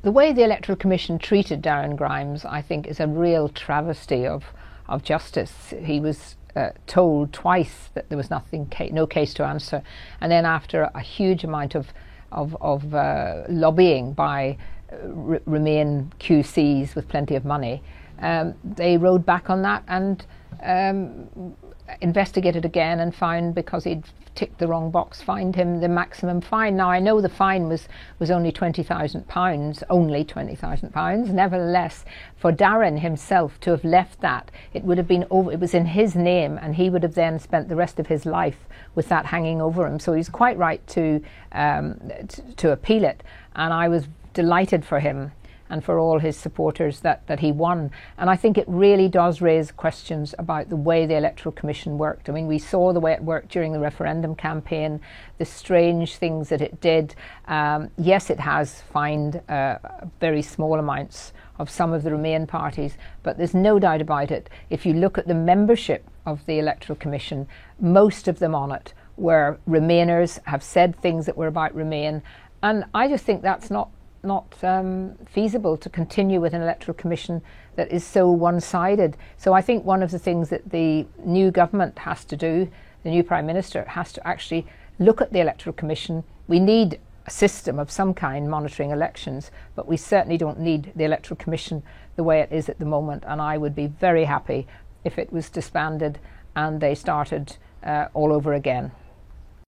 The way the Electoral Commission treated Darren Grimes, I think, is a real travesty of justice. He was told twice that there was no case to answer, and then after a huge amount of lobbying by Remain QCs with plenty of money, they rode back on that and investigated again and found, because he'd ticked the wrong box, fined him the maximum fine. Now I know the fine was only £20,000, only £20,000. Nevertheless, for Darren himself to have left that, it would have been over. It was in his name, and he would have then spent the rest of his life with that hanging over him. So he's quite right to appeal it, and I was delighted for him and for all his supporters that he won. And I think it really does raise questions about the way the Electoral Commission worked. I mean, we saw the way it worked during the referendum campaign, the strange things that it did. Yes, it has fined very small amounts of some of the Remain parties, but there's no doubt about it. If you look at the membership of the Electoral Commission, most of them on it were Remainers, have said things that were about Remain, and I just think that's not feasible to continue with an Electoral Commission that is so one-sided. So I think one of the things that the new government has to do, the new Prime Minister, has to actually look at the Electoral Commission. We need a system of some kind monitoring elections, but we certainly don't need the Electoral Commission the way it is at the moment, and I would be very happy if it was disbanded and they started all over again.